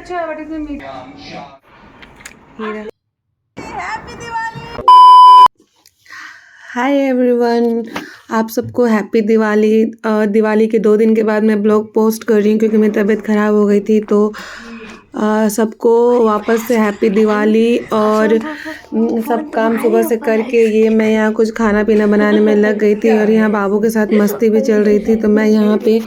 अच्छा है बट इसमें मीठा। हाय एवरीवन, आप सबको हैप्पी दिवाली। दिवाली के 2 दिन के बाद मैं ब्लॉग पोस्ट कर रही हूँ क्योंकि मेरी तबीयत ख़राब हो गई थी। तो सबको वापस से हैप्पी दिवाली। और सब काम सुबह से करके ये मैं यहाँ कुछ खाना पीना बनाने में लग गई थी और यहाँ बाबू के साथ मस्ती भी चल रही थी। तो मैं यहाँ पे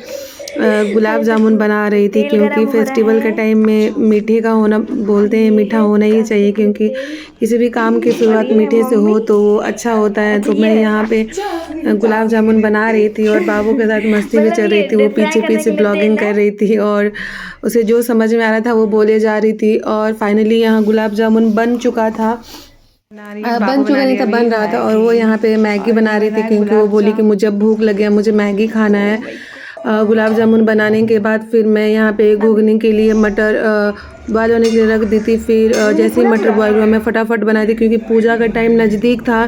गुलाब जामुन बना रही थी क्योंकि फेस्टिवल के टाइम में मीठे का होना, बोलते हैं मीठा होना ही चाहिए क्योंकि किसी भी काम की शुरुआत मीठे से हो तो वो अच्छा होता है। तो मैं यहाँ पे गुलाब जामुन बना रही थी और बाबू के साथ मस्ती भी चल रही थी। वो पीछे पीछे ब्लॉगिंग कर रही थी और उसे जो समझ में आ रहा था वो बोले जा रही थी। और फाइनली यहाँ गुलाब जामुन बन चुका था, बन चुका नहीं था, बन रहा था। और वो यहाँ पे मैगी बना रही थी क्योंकि वो बोली कि मुझे भूख लगी है, मुझे मैगी खाना है। गुलाब जामुन बनाने के बाद फिर मैं यहाँ पे घुगनी के लिए मटर बॉयल होने के लिए रख दी थी। फिर जैसे ही मटर बॉयल हुआ मैं फटाफट बनाई थी क्योंकि पूजा का टाइम नज़दीक था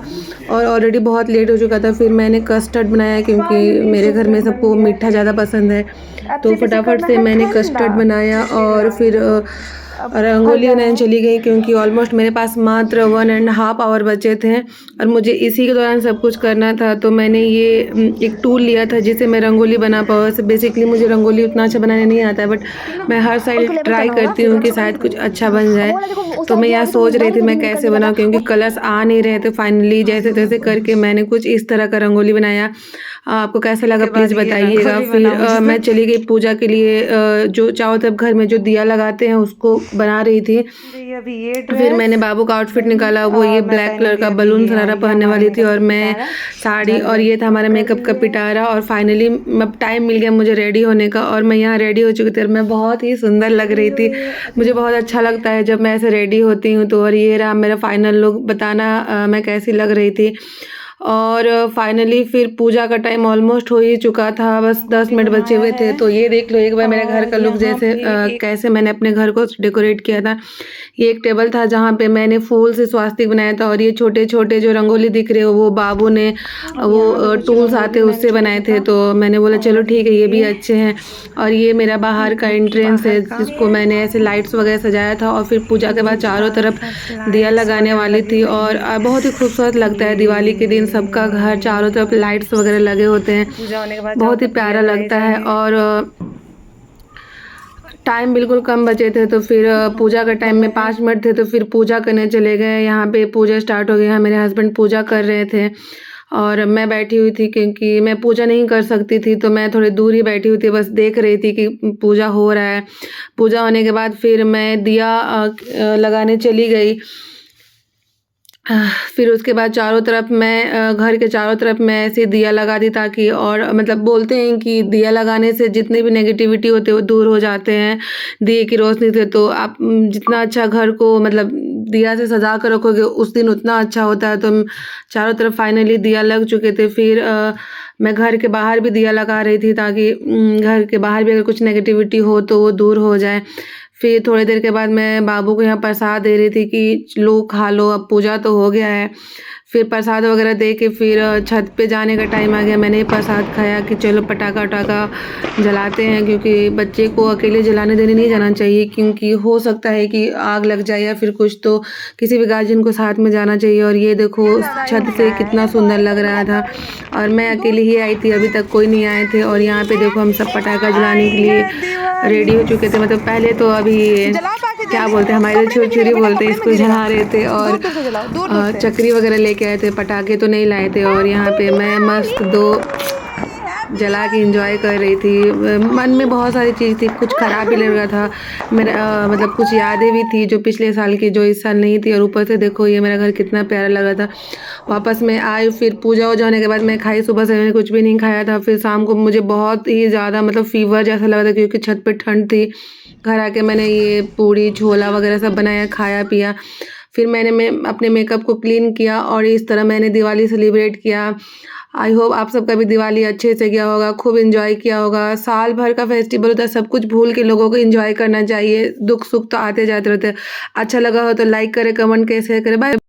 और ऑलरेडी बहुत लेट हो चुका था। फिर मैंने कस्टर्ड बनाया क्योंकि मेरे घर में सबको मीठा ज़्यादा पसंद है। तो फटाफट से मैंने कस्टर्ड बनाया और फिर रंगोली बनाने चली गई क्योंकि ऑलमोस्ट मेरे पास मात्र 1.5 आवर बचे थे और मुझे इसी के दौरान सब कुछ करना था। तो मैंने ये एक टूल लिया था जिससे मैं रंगोली बना पाऊँ। बेसिकली मुझे रंगोली उतना अच्छा बनाने नहीं आता है बट मैं हर साइड ट्राई करती हूँ कि शायद कुछ अच्छा बन जाए। तो मैं यहाँ सोच रही थी मैं कैसे बनाऊँ क्योंकि कलर्स आ नहीं रहे थे। फाइनली जैसे तैसे करके मैंने कुछ इस तरह का रंगोली बनाया। आपको कैसा लगा प्लीज़ बताइएगा। फिर मैं चली गई पूजा के लिए, जो चारों तरफ घर में जो दिया लगाते हैं उसको बना रही थी। फिर मैंने बाबू का आउटफिट निकाला, वो ये ब्लैक कलर का बलून सरारा पहनने वाली थी और मैं साड़ी, और ये था हमारा मेकअप का पिटारा। और फाइनली टाइम मिल गया मुझे रेडी होने का और मैं यहाँ रेडी हो चुकी थी और मैं बहुत ही सुंदर लग रही थी। मुझे बहुत अच्छा लगता है जब मैं ऐसे रेडी होती हूँ। तो और ये रहा मेरा फाइनल लुक, बताना मैं कैसी लग रही थी। और फाइनली फिर पूजा का टाइम ऑलमोस्ट हो ही चुका था, बस 10 मिनट बचे हुए थे। तो ये देख लो एक बार मेरे घर का लुक, जैसे कैसे मैंने अपने घर को डेकोरेट किया था। ये एक टेबल था जहाँ पे मैंने फूल से स्वास्तिक बनाया था और ये छोटे छोटे जो रंगोली दिख रहे हो वो बाबू ने वो टूल्स आते उससे बनाए थे। तो मैंने बोला चलो ठीक है ये भी अच्छे हैं। और ये मेरा बाहर का एंट्रेंस है जिसको मैंने ऐसे लाइट्स वगैरह सजाया था और फिर पूजा के बाद चारों तरफ दिया लगाने वाली थी। और बहुत ही खूबसूरत लगता है दिवाली के दिन, सबका घर चारों तरफ लाइट्स वगैरह लगे होते हैं, बहुत ही प्यारा लगता है। और टाइम बिल्कुल कम बचे थे तो फिर पूजा का टाइम में 5 मिनट थे तो फिर पूजा करने चले गए। यहाँ पे पूजा स्टार्ट हो गई। यहाँ मेरे हस्बैंड पूजा कर रहे थे और मैं बैठी हुई थी क्योंकि मैं पूजा नहीं कर सकती थी। तो मैं थोड़ी दूर ही बैठी हुई थी, बस देख रही थी कि पूजा हो रहा है। पूजा होने के बाद फिर मैं दिया लगाने चली गई। फिर उसके बाद चारों तरफ मैं घर के चारों तरफ मैं ऐसे दिया लगा दी ताकि, और मतलब बोलते हैं कि दिया लगाने से जितने भी नेगेटिविटी होते हैं वो दूर हो जाते हैं दिए की रोशनी से। तो आप जितना अच्छा घर को मतलब दिया से सजा कर रखोगे उस दिन उतना अच्छा होता है। तो चारों तरफ फाइनली दिया लग चुके थे। फिर मैं घर के बाहर भी दिया लगा रही थी ताकि घर के बाहर भी अगर कुछ नेगेटिविटी हो तो वो दूर हो जाए। फिर थोड़ी देर के बाद मैं बाबू को यहाँ प्रसाद दे रही थी कि लो खा लो, अब पूजा तो हो गया है। फिर प्रसाद वगैरह दे के फिर छत पे जाने का टाइम आ गया। मैंने प्रसाद खाया कि चलो पटाखा वटाखा जलाते हैं क्योंकि बच्चे को अकेले जलाने देने नहीं जाना चाहिए क्योंकि हो सकता है कि आग लग जाए या फिर कुछ, तो किसी भी गार्जियन को साथ में जाना चाहिए। और ये देखो छत से कितना सुंदर लग रहा था और मैं अकेले ही आई थी, अभी तक कोई नहीं आए थे। और यहाँ पे देखो हम सब पटाखा जलाने के लिए रेडी हो चुके थे। मतलब पहले तो अभी क्या बोलते हैं हमारे छुरछुरी बोलते हैं इसको, जला रहे थे और चक्री वगैरह लेके आए थे, पटाखे तो नहीं लाए थे। और यहाँ पे मैं मस्त 2 जला के एंजॉय कर रही थी। मन में बहुत सारी चीज़ थी, कुछ ख़राब भी लग रहा था मेरा, मतलब कुछ यादें भी थी जो पिछले साल की जो इस साल नहीं थी। और ऊपर से देखो ये मेरा घर कितना प्यारा लग रहा था। वापस मैं आई, फिर पूजा वूजा होने के बाद मैं खाई। सुबह से मैंने कुछ भी नहीं खाया था। फिर शाम को मुझे बहुत ही ज़्यादा मतलब फीवर जैसा लगा था क्योंकि छत पर ठंड थी। घर आके मैंने ये पूड़ी छोला वगैरह सब बनाया, खाया पिया। फिर मैं अपने मेकअप को क्लीन किया और इस तरह मैंने दिवाली सेलिब्रेट किया। आई होप आप सबका भी दिवाली अच्छे से गया होगा, खूब एंजॉय किया होगा। साल भर का फेस्टिवल होता है, सब कुछ भूल के लोगों को एंजॉय करना चाहिए। दुख सुख तो आते जाते रहते हैं। अच्छा लगा हो तो लाइक करें, कमेंट करें, शेयर करें। बाय।